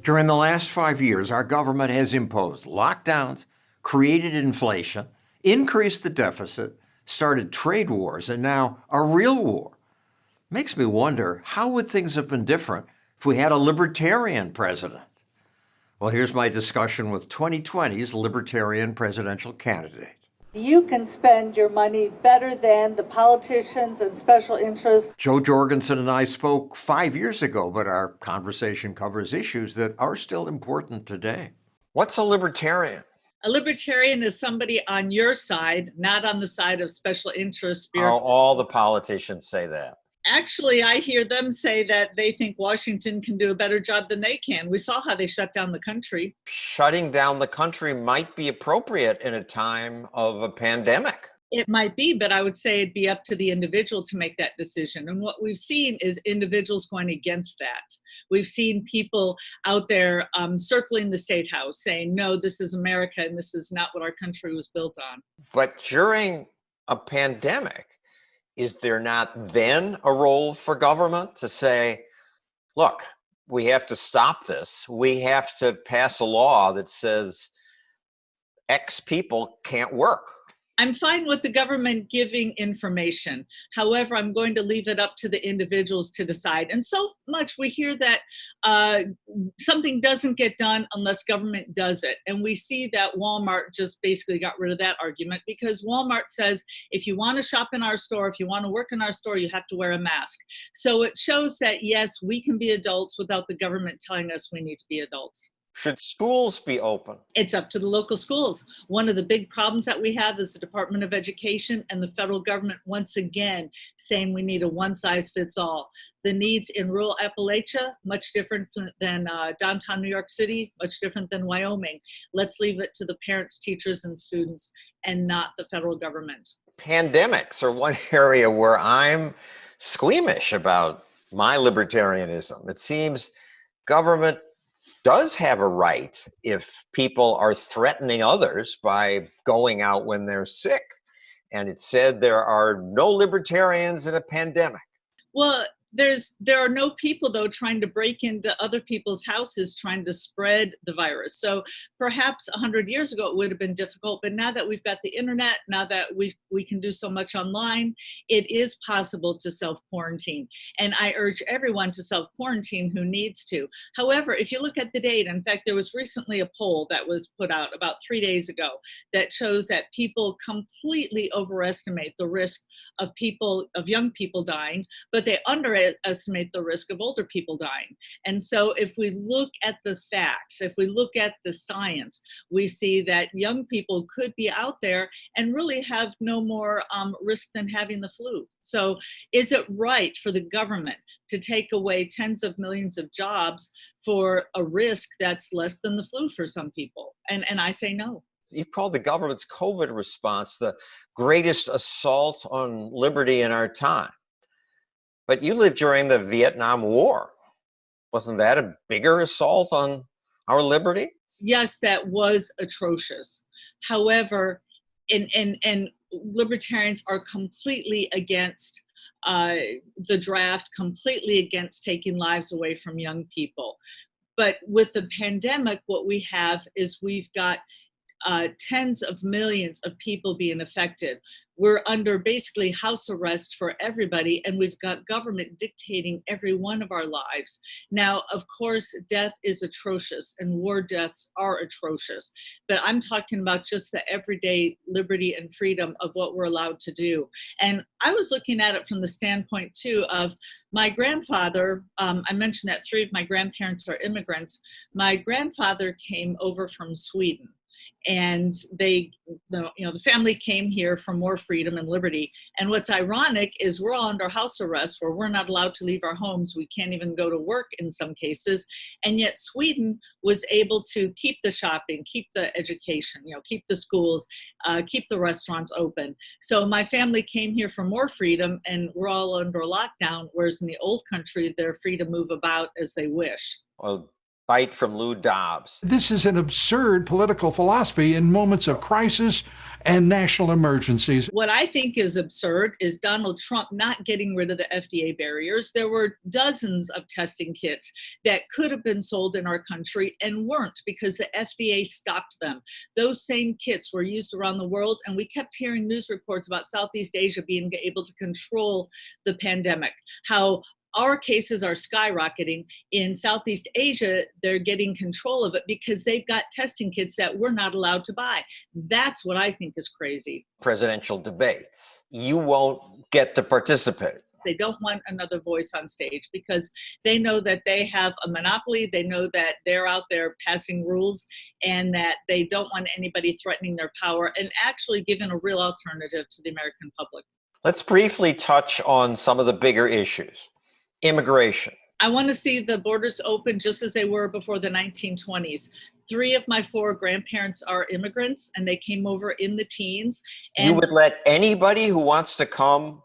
During the last 5 years, our government has imposed lockdowns, created inflation, increased the deficit, started trade wars, and now a real war. Makes me wonder, how would things have been different if we had a libertarian president? Well, here's my discussion with 2020's Libertarian presidential candidate. You can spend your money better than the politicians and special interests. Joe Jorgensen and I spoke 5 years ago, but our conversation covers issues that are still important today. What's a libertarian? A libertarian is somebody on your side, not on the side of special interests. All the politicians say that. Actually, I hear them say that they think Washington can do a better job than they can. We saw how they shut down the country. Shutting down the country might be appropriate in a time of a pandemic. It might be, but I would say it'd be up to the individual to make that decision. And what we've seen is individuals going against that. We've seen people out there circling the State House saying, no, this is America and this is not what our country was built on. But during a pandemic, is there not then a role for government to say, look, we have to stop this. We have to pass a law that says X people can't work. I'm fine with the government giving information. However, I'm going to leave it up to the individuals to decide. And so much we hear that something doesn't get done unless government does it. And we see that Walmart just basically got rid of that argument because Walmart says, if you want to shop in our store, if you want to work in our store, you have to wear a mask. So it shows that, yes, we can be adults without the government telling us we need to be adults. Should schools be open? It's up to the local schools. One of the big problems that we have is the Department of Education and the federal government once again saying we need a one-size-fits-all. The needs in rural Appalachia, much different than downtown New York City, much different than Wyoming. Let's leave it to the parents, teachers, and students and not the federal government. Pandemics are one area where I'm squeamish about my libertarianism. It seems government does have a right if people are threatening others by going out when they're sick. And it said there are no libertarians in a pandemic. Well, there are no people, though, trying to break into other people's houses, trying to spread the virus. So perhaps 100 years ago, it would have been difficult. But now that we've got the internet, now that we can do so much online, it is possible to self-quarantine. And I urge everyone to self-quarantine who needs to. However, if you look at the data, in fact, there was recently a poll that was put out about 3 days ago that shows that people completely overestimate the risk of young people dying, but they underestimate the risk of older people dying. And so if we look at the facts, if we look at the science, we see that young people could be out there and really have no more risk than having the flu. So is it right for the government to take away tens of millions of jobs for a risk that's less than the flu for some people? And I say no. You called the government's COVID response the greatest assault on liberty in our time. But you lived during the Vietnam War. Wasn't that a bigger assault on our liberty? Yes, that was atrocious. However, and libertarians are completely against the draft, completely against taking lives away from young people. But with the pandemic, what we have is we've got tens of millions of people being affected. We're under basically house arrest for everybody, and we've got government dictating every one of our lives. Now, of course, death is atrocious, and war deaths are atrocious, but I'm talking about just the everyday liberty and freedom of what we're allowed to do. And I was looking at it from the standpoint, too, of my grandfather. I mentioned that 3 of my grandparents are immigrants. My grandfather came over from Sweden. And the family came here for more freedom and liberty. And what's ironic is we're all under house arrest where we're not allowed to leave our homes. We can't even go to work in some cases. And yet Sweden was able to keep the shopping, keep the education, keep the schools, keep the restaurants open. So my family came here for more freedom and we're all under lockdown, whereas in the old country, they're free to move about as they wish. Well, Bite from Lou Dobbs. This is an absurd political philosophy in moments of crisis and national emergencies. What I think is absurd is Donald Trump not getting rid of the FDA barriers. There were dozens of testing kits that could have been sold in our country and weren't because the FDA stopped them. Those same kits were used around the world, and we kept hearing news reports about Southeast Asia being able to control the pandemic, how our cases are skyrocketing. In Southeast Asia, they're getting control of it because they've got testing kits that we're not allowed to buy. That's what I think is crazy. Presidential debates. You won't get to participate. They don't want another voice on stage because they know that they have a monopoly. They know that they're out there passing rules and that they don't want anybody threatening their power and actually giving a real alternative to the American public. Let's briefly touch on some of the bigger issues. Immigration. I want to see the borders open just as they were before the 1920s. 3 of my 4 grandparents are immigrants, and they came over in the teens. And you would let anybody who wants to come?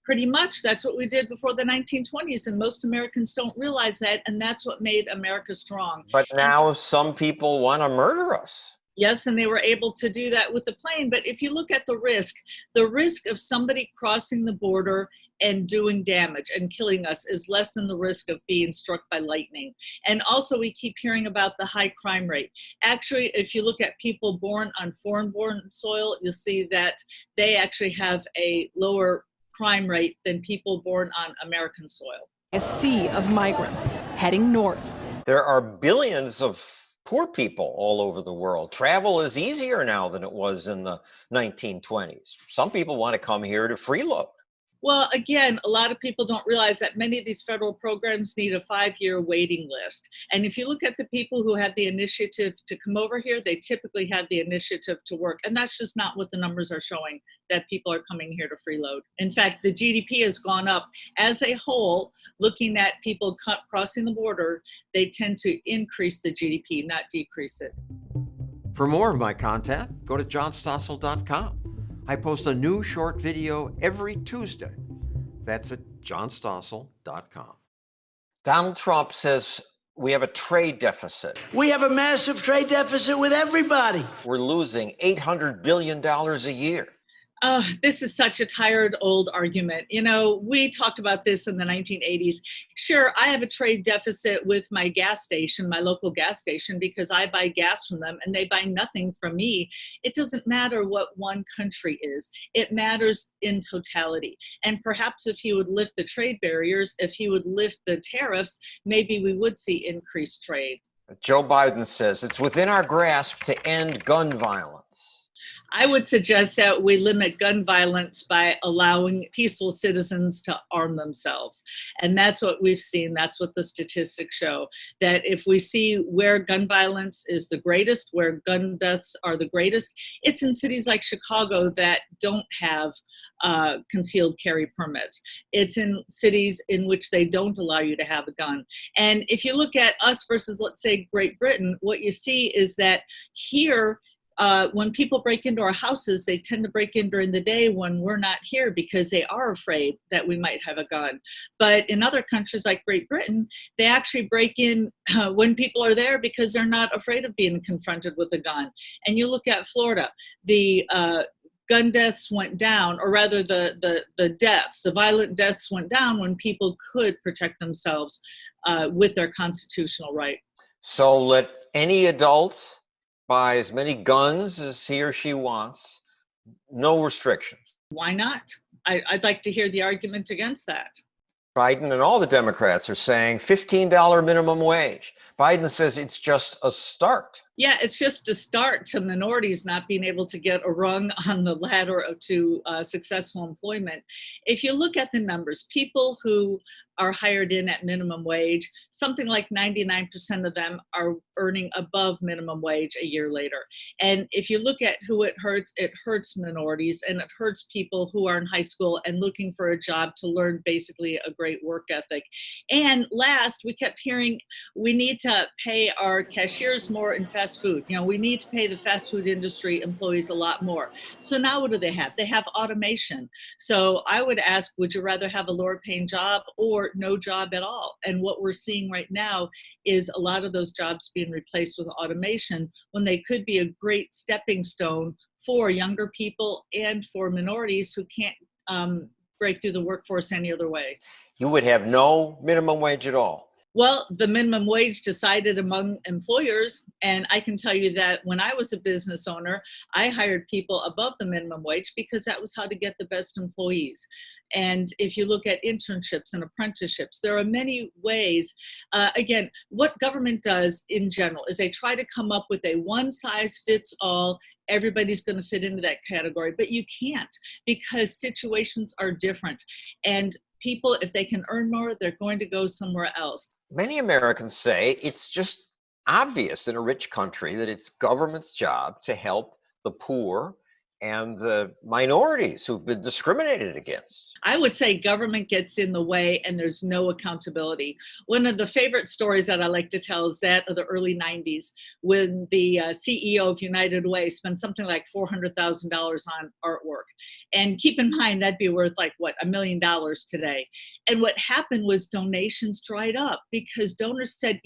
Pretty much. That's what we did before the 1920s, and most Americans don't realize that, and that's what made America strong. But now some people want to murder us. Yes, and they were able to do that with the plane. But if you look at the risk of somebody crossing the border and doing damage and killing us is less than the risk of being struck by lightning. And also we keep hearing about the high crime rate. Actually, if you look at people born on foreign-born soil, you'll see that they actually have a lower crime rate than people born on American soil. A sea of migrants heading north. There are billions of poor people all over the world. Travel is easier now than it was in the 1920s. Some people want to come here to freeload. Well, again, a lot of people don't realize that many of these federal programs need a 5-year waiting list. And if you look at the people who have the initiative to come over here, they typically have the initiative to work. And that's just not what the numbers are showing, that people are coming here to freeload. In fact, the GDP has gone up as a whole. Looking at people crossing the border, they tend to increase the GDP, not decrease it. For more of my content, go to johnstossel.com. I post a new short video every Tuesday. That's at johnstossel.com. Donald Trump says we have a trade deficit. We have a massive trade deficit with everybody. We're losing $800 billion a year. This is such a tired old argument. You know, we talked about this in the 1980s. Sure, I have a trade deficit with my gas station, my local gas station, because I buy gas from them and they buy nothing from me. It doesn't matter what one country is. It matters in totality. And perhaps if he would lift the trade barriers, if he would lift the tariffs, maybe we would see increased trade. Joe Biden says it's within our grasp to end gun violence. I would suggest that we limit gun violence by allowing peaceful citizens to arm themselves. And that's what we've seen. That's what the statistics show, that if we see where gun violence is the greatest, where gun deaths are the greatest, it's in cities like Chicago that don't have concealed carry permits. It's in cities in which they don't allow you to have a gun. And if you look at us versus, let's say, Great Britain, what you see is that here, when people break into our houses, they tend to break in during the day when we're not here because they are afraid that we might have a gun. But in other countries like Great Britain, they actually break in when people are there because they're not afraid of being confronted with a gun. And you look at Florida, the gun deaths went down, or rather the violent deaths went down when people could protect themselves with their constitutional right. So let any adult buy as many guns as he or she wants, no restrictions. Why not? I'd like to hear the argument against that. Biden and all the Democrats are saying $15 minimum wage. Biden says it's just a start. Yeah, it's just a start to minorities not being able to get a rung on the ladder to successful employment. If you look at the numbers, people who are hired in at minimum wage, something like 99% of them are earning above minimum wage a year later. And if you look at who it hurts minorities, and it hurts people who are in high school and looking for a job to learn basically a great work ethic. And last, we kept hearing we need to pay our cashiers more in fast fast food. We need to pay the fast food industry employees a lot more. So now what do they have? They have automation. So I would ask, would you rather have a lower paying job or no job at all? And what we're seeing right now is a lot of those jobs being replaced with automation when they could be a great stepping stone for younger people and for minorities who can't break through the workforce any other way. You would have no minimum wage at all. Well, the minimum wage decided among employers, and I can tell you that when I was a business owner, I hired people above the minimum wage because that was how to get the best employees. And if you look at internships and apprenticeships, there are many ways. Again, what government does in general is they try to come up with a one-size-fits-all, everybody's going to fit into that category, but you can't because situations are different. And people, if they can earn more, they're going to go somewhere else. Many Americans say it's just obvious in a rich country that it's government's job to help the poor and the minorities who've been discriminated against. I would say government gets in the way and there's no accountability. One of the favorite stories that I like to tell is that of the early 90s when the CEO of United Way spent something like $400,000 on artwork. And keep in mind, that'd be worth like, what, $1 million today. And what happened was donations dried up because donors said,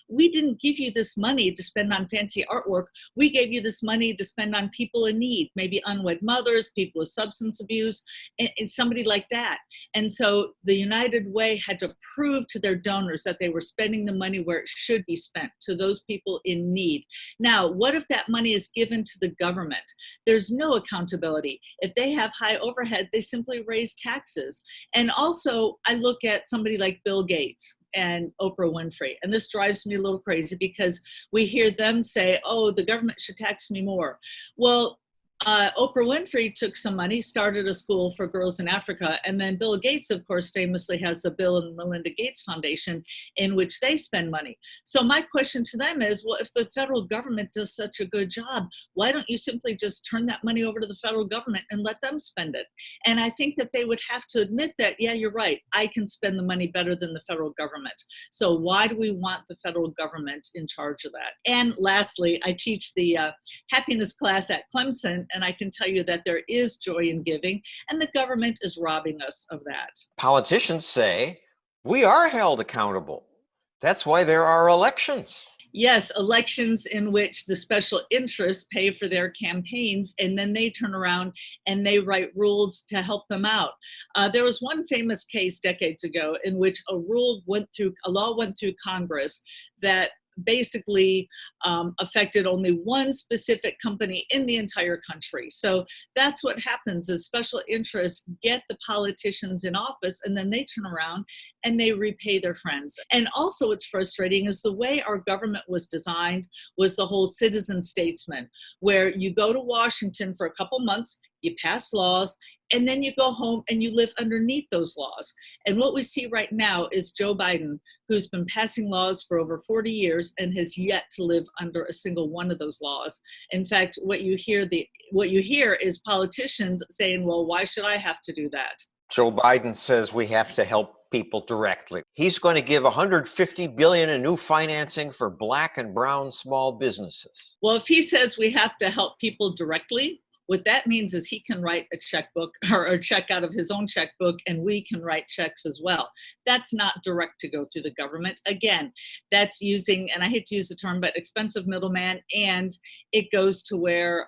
we didn't give you this money to spend on fancy artwork. We gave you this money to spend on people in need, maybe unwed mothers, people with substance abuse, and somebody like that. And so the United Way had to prove to their donors that they were spending the money where it should be spent, to those people in need. Now, what if that money is given to the government? There's no accountability. If they have high overhead, they simply raise taxes. And also, I look at somebody like Bill Gates and Oprah Winfrey. And this drives me a little crazy because we hear them say, oh, the government should tax me more. Well, Oprah Winfrey took some money, started a school for girls in Africa, and then Bill Gates, of course, famously has the Bill and Melinda Gates Foundation in which they spend money. So my question to them is, well, if the federal government does such a good job, why don't you simply just turn that money over to the federal government and let them spend it? And I think that they would have to admit that, yeah, you're right, I can spend the money better than the federal government. So why do we want the federal government in charge of that? And lastly, I teach the happiness class at Clemson, and I can tell you that there is joy in giving, and the government is robbing us of that. Politicians say we are held accountable. That's why there are elections. Yes, elections in which the special interests pay for their campaigns, and then they turn around and they write rules to help them out. There was one famous case decades ago in which a law went through Congress that basically affected only one specific company in the entire country. So that's what happens is special interests get the politicians in office and then they turn around and they repay their friends. And also what's frustrating is the way our government was designed was the whole citizen statesman, where you go to Washington for a couple months, you pass laws, and then you go home and you live underneath those laws. And what we see right now is Joe Biden, who's been passing laws for over 40 years and has yet to live under a single one of those laws. In fact, what you hear is politicians saying, well, why should I have to do that? Joe Biden says we have to help people directly. He's going to give $150 billion in new financing for Black and brown small businesses. Well, if he says we have to help people directly, what that means is he can write a checkbook or a check out of his own checkbook, and we can write checks as well. That's not direct to go through the government. Again, that's using, and I hate to use the term, but expensive middleman, and it goes to where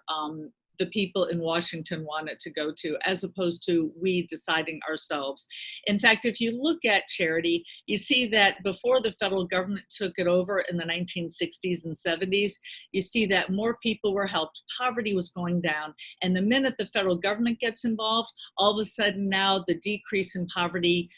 the people in Washington want it to go to, as opposed to we deciding ourselves. In fact, if you look at charity, you see that before the federal government took it over in the 1960s and 70s, you see that more people were helped, poverty was going down, and the minute the federal government gets involved, all of a sudden now the decrease in poverty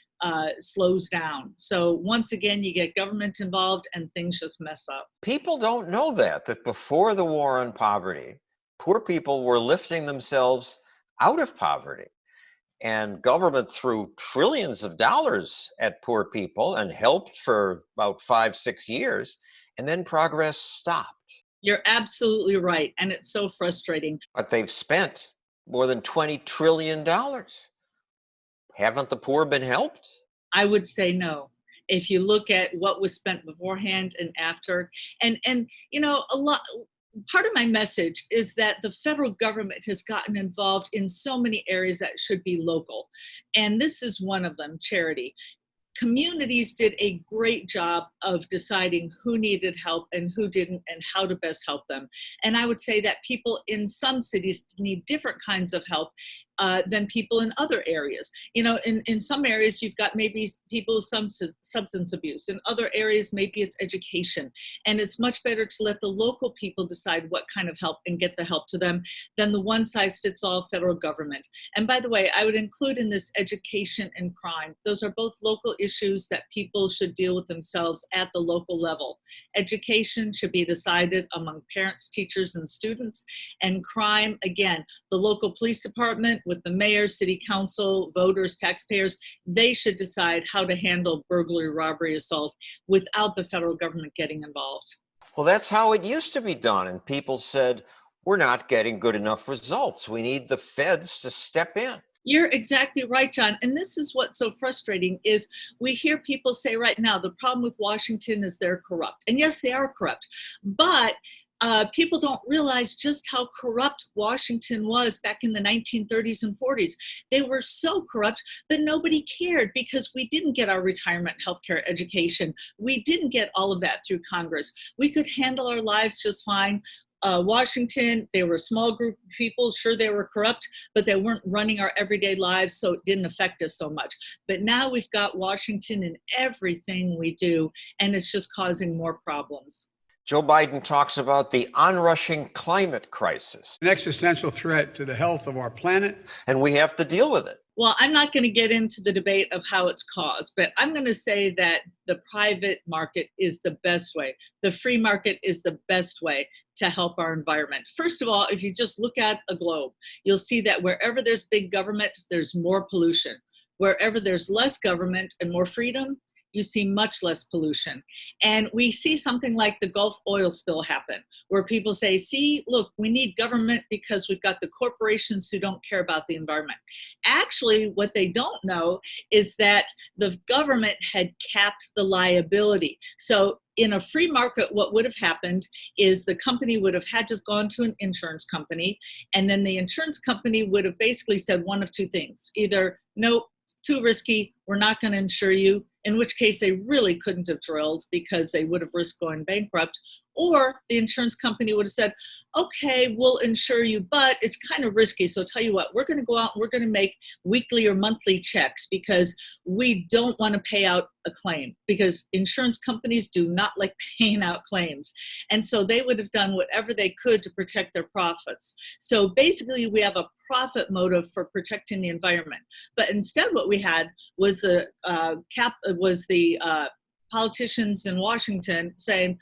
slows down. So once again, you get government involved and things just mess up. People don't know that before the war on poverty, poor people were lifting themselves out of poverty, and government threw trillions of dollars at poor people and helped for about 5-6 years, and then progress stopped. You're absolutely right, and it's so frustrating. But they've spent more than $20 trillion. Haven't the poor been helped? I would say no. if you look at what was spent beforehand and after. And you know, part of my message is that the federal government has gotten involved in so many areas that should be local. And this is one of them, charity. Communities did a great job of deciding who needed help and who didn't and how to best help them. And I would say that people in some cities need different kinds of help than people in other areas. You know, in some areas, you've got maybe people with some substance abuse. In other areas, maybe it's education. And it's much better to let the local people decide what kind of help and get the help to them than the one-size-fits-all federal government. And by the way, I would include in this education and crime. Those are both local issues that people should deal with themselves at the local level. Education should be decided among parents, teachers, and students. And crime, again, the local police department, with the mayor, city council, voters, taxpayers, they should decide how to handle burglary, robbery, assault without the federal government getting involved. Well, that's how it used to be done. And people said, we're not getting good enough results. We need the feds to step in. You're exactly right, John. And this is what's so frustrating is we hear people say right now, the problem with Washington is they're corrupt. And yes, they are corrupt. But people don't realize just how corrupt Washington was back in the 1930s and 40s. They were so corrupt, but nobody cared because we didn't get our retirement healthcare education. We didn't get all of that through Congress. We could handle our lives just fine. Washington, they were a small group of people. Sure, they were corrupt, but they weren't running our everyday lives, so it didn't affect us so much. But now we've got Washington in everything we do, and it's just causing more problems. Joe Biden talks about the onrushing climate crisis. An existential threat to the health of our planet. And we have to deal with it. Well, I'm not going to get into the debate of how it's caused, but I'm going to say that the private market is the best way. The free market is the best way to help our environment. First of all, if you just look at a globe, you'll see that wherever there's big government, there's more pollution. Wherever there's less government and more freedom, you see much less pollution. And we see something like the Gulf oil spill happen, where people say, see, look, we need government because we've got the corporations who don't care about the environment. Actually, what they don't know is that the government had capped the liability. So in a free market, what would have happened is the company would have had to have gone to an insurance company, and then the insurance company would have basically said one of two things. Either, nope, too risky, we're not going to insure you, in which case they really couldn't have drilled because they would have risked going bankrupt. Or the insurance company would have said, okay, we'll insure you, but it's kind of risky. So tell you what, we're going to go out and we're going to make weekly or monthly checks because we don't want to pay out a claim, because insurance companies do not like paying out claims. And so they would have done whatever they could to protect their profits. So basically we have a profit motive for protecting the environment. But instead what we had was the politicians in Washington saying,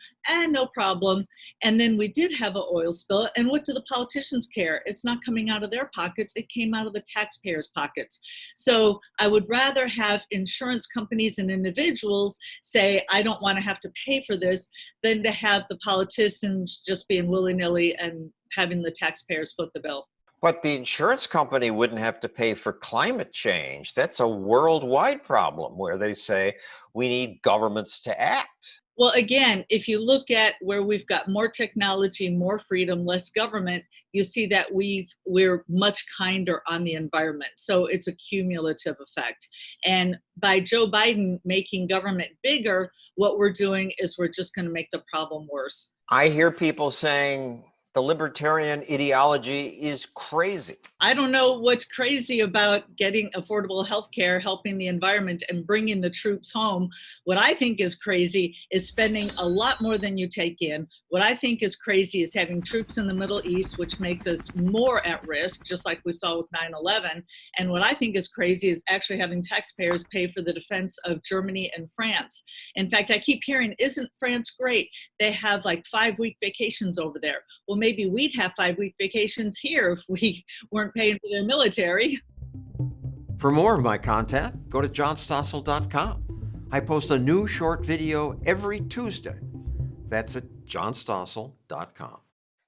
no problem. And then we did have an oil spill. And what do the politicians care? It's not coming out of their pockets. It came out of the taxpayers' pockets. So I would rather have insurance companies and individuals say, I don't want to have to pay for this, than to have the politicians just being willy-nilly and having the taxpayers foot the bill. But the insurance company wouldn't have to pay for climate change. That's a worldwide problem where they say we need governments to act. Well, again, if you look at where we've got more technology, more freedom, less government, you see that we're much kinder on the environment. So it's a cumulative effect. And by Joe Biden making government bigger, what we're doing is we're just going to make the problem worse. I hear people saying the libertarian ideology is crazy. I don't know what's crazy about getting affordable health care, helping the environment, and bringing the troops home. What I think is crazy is spending a lot more than you take in. What I think is crazy is having troops in the Middle East, which makes us more at risk, just like we saw with 9/11. And what I think is crazy is actually having taxpayers pay for the defense of Germany and France. In fact, I keep hearing, isn't France great? They have like 5-week vacations over there. Well, maybe we'd have 5-week vacations here if we weren't paying for their military. For more of my content, go to johnstossel.com. I post a new short video every Tuesday. That's at johnstossel.com.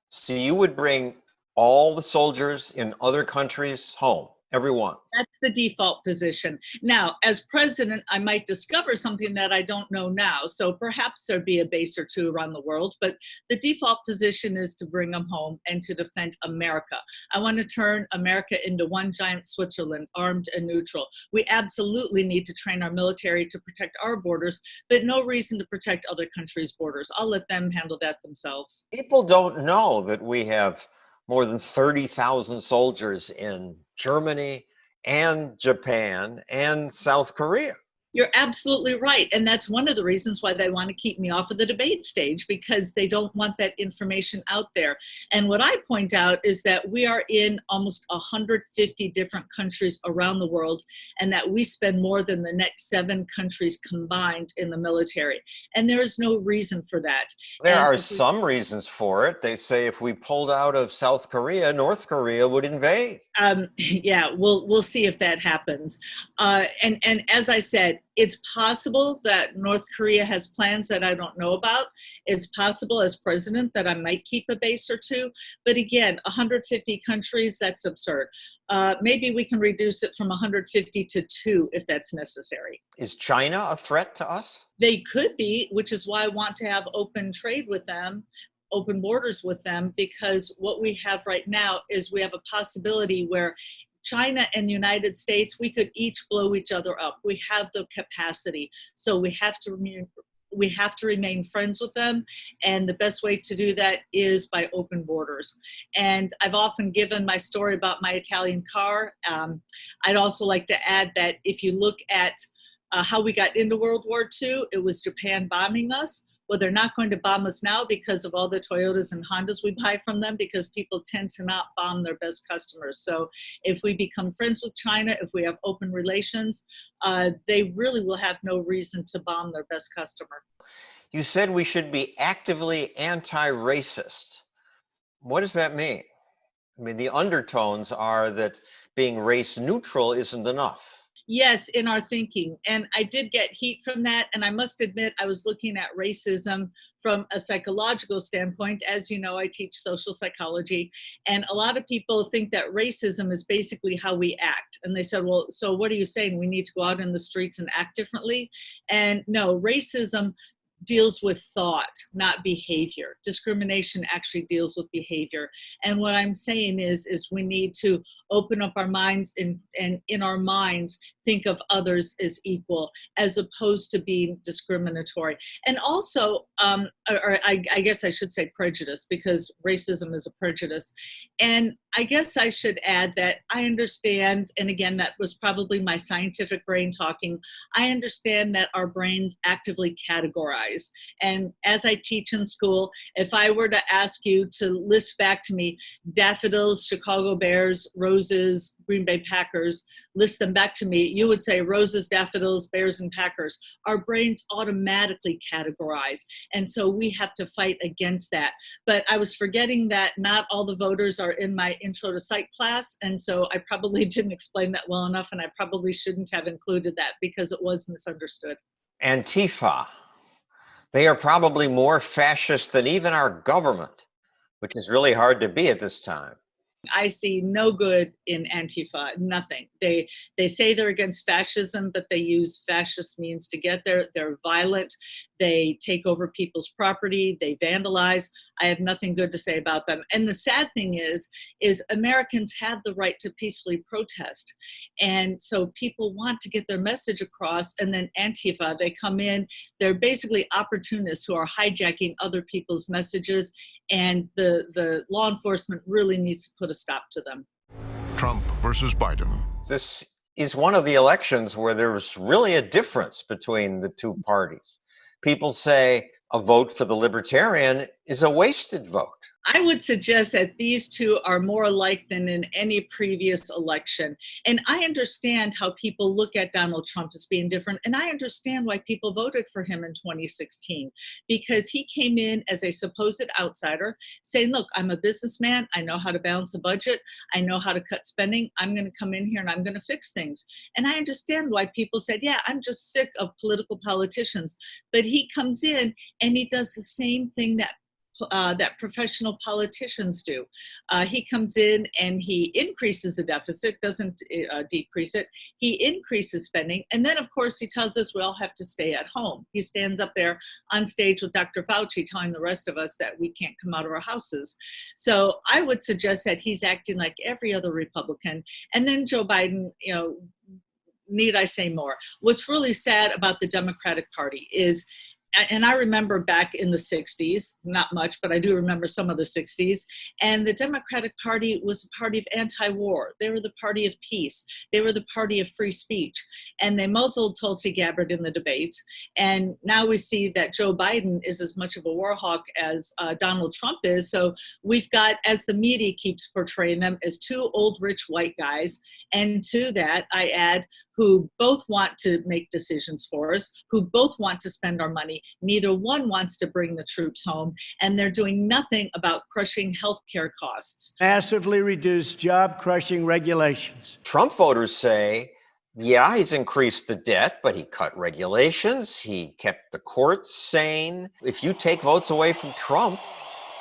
So you would bring all the soldiers in other countries home? Everyone. That's the default position. Now, as president, I might discover something that I don't know now. So perhaps there'd be a base or two around the world, but the default position is to bring them home and to defend America. I want to turn America into one giant Switzerland, armed and neutral. We absolutely need to train our military to protect our borders, but no reason to protect other countries' borders. I'll let them handle that themselves. People don't know that we have more than 30,000 soldiers in Germany and Japan and South Korea. You're absolutely right. And that's one of the reasons why they want to keep me off of the debate stage, because they don't want that information out there. And what I point out is that we are in almost 150 different countries around the world, and that we spend more than the next 7 countries combined in the military. And there is no reason for that. There are some reasons for it. They say if we pulled out of South Korea, North Korea would invade. Yeah, we'll see if that happens. And as I said, it's possible that North Korea has plans that I don't know about. It's possible as president that I might keep a base or two. But again, 150 countries, that's absurd. Maybe we can reduce it from 150 to 2 if that's necessary. Is China a threat to us? They could be, which is why I want to have open trade with them, open borders with them, because what we have right now is we have a possibility where China and the United States, we could each blow each other up. We have the capacity. So we have to remain friends with them. And the best way to do that is by open borders. And I've often given my story about my Italian car. I'd also like to add that if you look at how we got into World War II, it was Japan bombing us. Well, they're not going to bomb us now because of all the Toyotas and Hondas we buy from them, because people tend to not bomb their best customers. So if we become friends with China, if we have open relations, they really will have no reason to bomb their best customer. You said we should be actively anti-racist. What does that mean? I mean, the undertones are that being race neutral isn't enough. Yes, in our thinking. And I did get heat from that. And I must admit, I was looking at racism from a psychological standpoint. As you know, I teach social psychology. And a lot of people think that racism is basically how we act. And they said, well, so what are you saying? We need to go out in the streets and act differently? And no, racism deals with thought, not behavior. Discrimination actually deals with behavior. And what I'm saying is we need to open up our minds and in our minds think of others as equal, as opposed to being discriminatory. And also, I guess I should say prejudice, because racism is a prejudice. And I guess I should add that I understand, and again, that was probably my scientific brain talking, I understand that our brains actively categorize. And as I teach in school, if I were to ask you to list back to me daffodils, Chicago Bears, roses, Green Bay Packers, list them back to me, you would say roses, daffodils, bears, and Packers. Our brains automatically categorize. And so we have to fight against that. But I was forgetting that not all the voters are in my intro to psych class. And so I probably didn't explain that well enough. And I probably shouldn't have included that because it was misunderstood. Antifa. They are probably more fascist than even our government, which is really hard to be at this time. I see no good in Antifa, nothing. They say they're against fascism, but they use fascist means to get there. They're violent. They take over people's property. They vandalize. I have nothing good to say about them. And the sad thing is Americans have the right to peacefully protest. And so people want to get their message across, and then Antifa, they come in, they're basically opportunists who are hijacking other people's messages, and the law enforcement really needs to put a stop to them. Trump versus Biden. This is one of the elections where there's really a difference between the two parties. People say a vote for the Libertarian is a wasted vote. I would suggest that these two are more alike than in any previous election. And I understand how people look at Donald Trump as being different. And I understand why people voted for him in 2016, because he came in as a supposed outsider saying, look, I'm a businessman. I know how to balance a budget. I know how to cut spending. I'm going to come in here and I'm going to fix things. And I understand why people said, yeah, I'm just sick of political politicians. But he comes in and he does the same thing that that professional politicians do. He comes in and he increases the deficit, doesn't decrease it. He increases spending. And then, of course, he tells us we all have to stay at home. He stands up there on stage with Dr. Fauci telling the rest of us that we can't come out of our houses. So I would suggest that he's acting like every other Republican. And then Joe Biden, need I say more? What's really sad about the Democratic Party is, and I remember back in the 60s, not much, but I do remember some of the 60s, and the Democratic Party was a party of anti-war. They were the party of peace. They were the party of free speech. And they muzzled Tulsi Gabbard in the debates. And now we see that Joe Biden is as much of a war hawk as Donald Trump is. So we've got, as the media keeps portraying them, as two old rich white guys. And to that, I add, who both want to make decisions for us, who both want to spend our money. Neither one wants to bring the troops home, and they're doing nothing about crushing healthcare costs. Massively reduced job-crushing regulations. Trump voters say, yeah, he's increased the debt, but he cut regulations. He kept the courts sane. If you take votes away from Trump,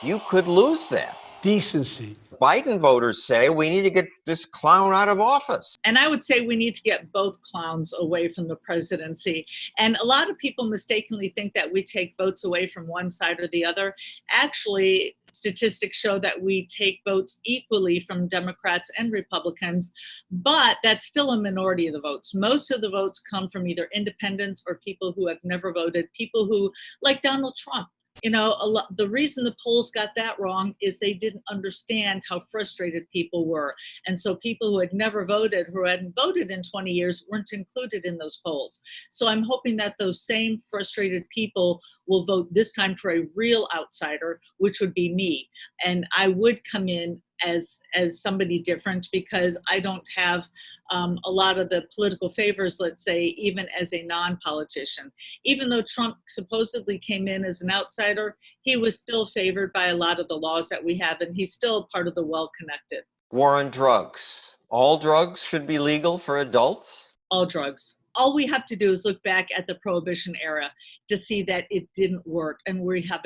you could lose that. Decency. Biden voters say we need to get this clown out of office. And I would say we need to get both clowns away from the presidency. And a lot of people mistakenly think that we take votes away from one side or the other. Actually, statistics show that we take votes equally from Democrats and Republicans, but that's still a minority of the votes. Most of the votes come from either independents or people who have never voted, people who, like Donald Trump. The reason the polls got that wrong is they didn't understand how frustrated people were. And so people who had never voted, who hadn't voted in 20 years, weren't included in those polls. So I'm hoping that those same frustrated people will vote this time for a real outsider, which would be me. And I would come in as somebody different because I don't have a lot of the political favors, let's say, even as a non-politician. Even though Trump supposedly came in as an outsider, he was still favored by a lot of the laws that we have, and he's still part of the well-connected. War on drugs. All drugs should be legal for adults? All drugs. All we have to do is look back at the Prohibition era to see that it didn't work, and we have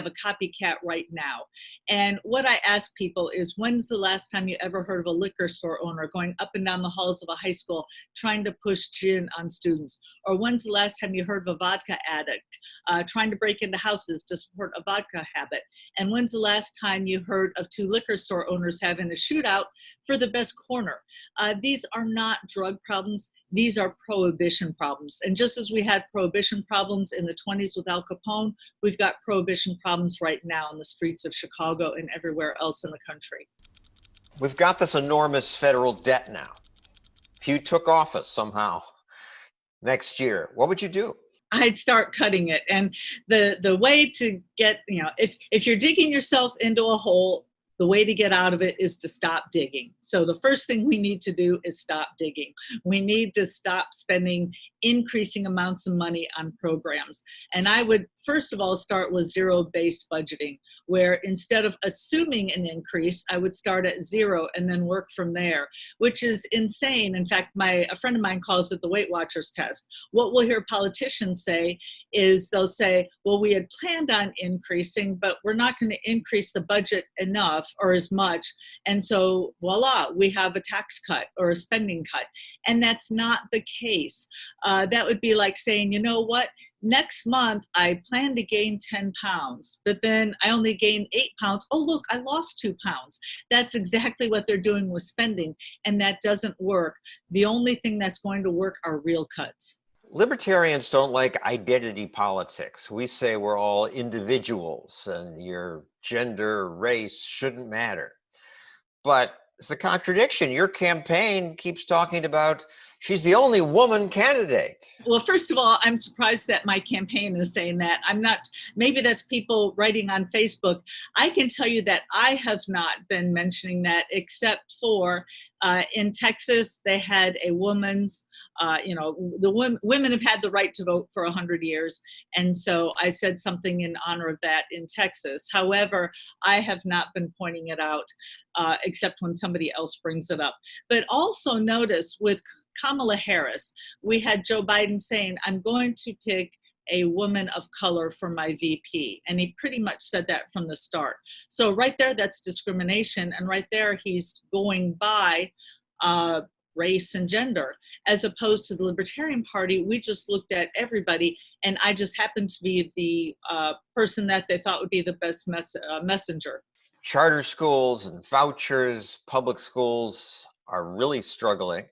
a copycat right now. And what I ask people is, when's the last time you ever heard of a liquor store owner going up and down the halls of a high school trying to push gin on students? Or when's the last time you heard of a vodka addict trying to break into houses to support a vodka habit? And when's the last time you heard of two liquor store owners having a shootout for the best corner? These are not drug problems. These are prohibition problems. And just as we had prohibition problems in the 20s with Al Capone, we've got prohibition problems right now in the streets of Chicago and everywhere else in the country. We've got this enormous federal debt now. If you took office somehow next year, what would you do? I'd start cutting it. And the way to get, if you're digging yourself into a hole, the way to get out of it is to stop digging. So the first thing we need to do is stop digging. We need to stop spending increasing amounts of money on programs. And I would, first of all, start with zero-based budgeting, where instead of assuming an increase, I would start at zero and then work from there, which is insane. In fact, a friend of mine calls it the Weight Watchers test. What we'll hear politicians say is they'll say, well, we had planned on increasing, but we're not going to increase the budget enough or as much. And so voila, we have a tax cut or a spending cut. And that's not the case. That would be like saying, you know what? Next month, I plan to gain 10 pounds, but then I only gained 8 pounds. Oh, look, I lost 2 pounds. That's exactly what they're doing with spending, and that doesn't work. The only thing that's going to work are real cuts. Libertarians don't like identity politics. We say we're all individuals and your gender, race shouldn't matter. But it's a contradiction. Your campaign keeps talking about she's the only woman candidate. Well, first of all, I'm surprised that my campaign is saying that. I'm not, maybe that's people writing on Facebook. I can tell you that I have not been mentioning that, except for in Texas, they had a woman's, women have had the right to vote for 100 years. And so I said something in honor of that in Texas. However, I have not been pointing it out, except when somebody else brings it up. But also notice with Kamala Harris, we had Joe Biden saying, I'm going to pick a woman of color for my VP. And he pretty much said that from the start. So right there, that's discrimination. And right there, he's going by race and gender, as opposed to the Libertarian Party. We just looked at everybody, and I just happened to be the person that they thought would be the best messenger. Charter schools and vouchers, public schools are really struggling.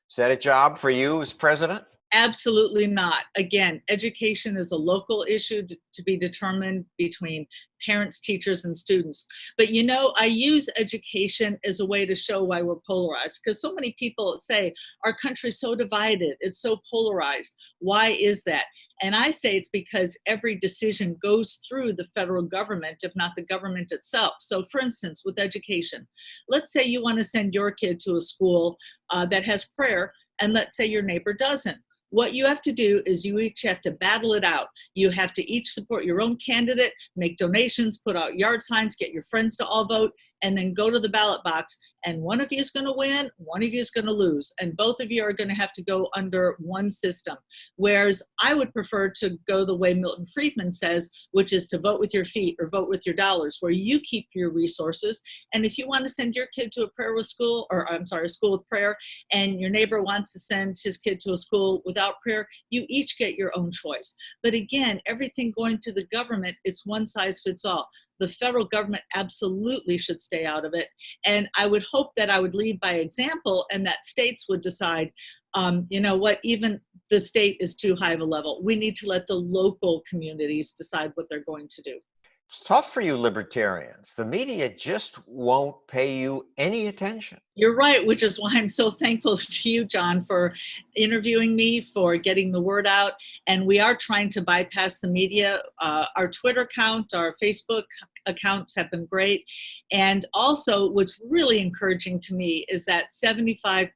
Is that a job for you as president? Absolutely not. Again, education is a local issue to be determined between parents, teachers, and students. But I use education as a way to show why we're polarized, because so many people say our country's so divided, it's so polarized. Why is that? And I say it's because every decision goes through the federal government, if not the government itself. So for instance, with education, let's say you want to send your kid to a school that has prayer, and let's say your neighbor doesn't. What you have to do is you each have to battle it out. You have to each support your own candidate, make donations, put out yard signs, get your friends to all vote, and then go to the ballot box. And one of you is going to win, one of you is going to lose. And both of you are going to have to go under one system. Whereas I would prefer to go the way Milton Friedman says, which is to vote with your feet or vote with your dollars, where you keep your resources. And if you want to send your kid to a school with prayer, and your neighbor wants to send his kid to a school without prayer, you each get your own choice. But again, everything going through the government, it's one size fits all. The federal government absolutely should stay out of it. And I would hope that I would lead by example, and that states would decide, even the state is too high of a level. We need to let the local communities decide what they're going to do. It's tough for you libertarians. The media just won't pay you any attention. You're right, which is why I'm so thankful to you, John, for interviewing me, for getting the word out. And we are trying to bypass the media. Our Twitter account, our Facebook accounts have been great. And also what's really encouraging to me is that 75%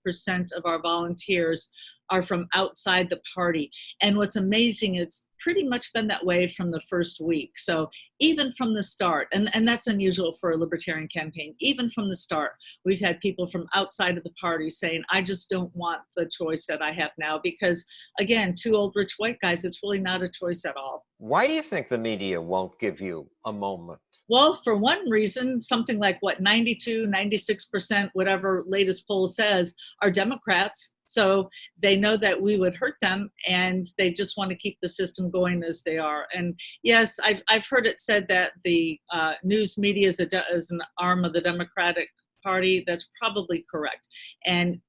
of our volunteers are from outside the party. And what's amazing, it's pretty much been that way from the first week. So even from the start, and that's unusual for a libertarian campaign, even from the start, we've had people from outside of the party saying, I just don't want the choice that I have now, because again, two old rich white guys, it's really not a choice at all. Why do you think the media won't give you a moment? Well, for one reason, something like 92, 96%, whatever latest poll says, are Democrats. So they know that we would hurt them, and they just want to keep the system going as they are. And yes, I've heard it said that the news media is an arm of the Democratic Party. That's probably correct. And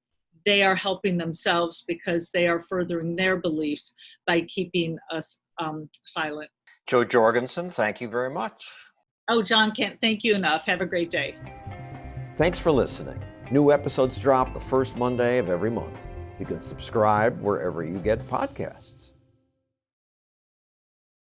they are helping themselves because they are furthering their beliefs by keeping us silent. Joe Jorgensen, thank you very much. Oh, John, can't thank you enough. Have a great day. Thanks for listening. New episodes drop the first Monday of every month. You can subscribe wherever you get podcasts.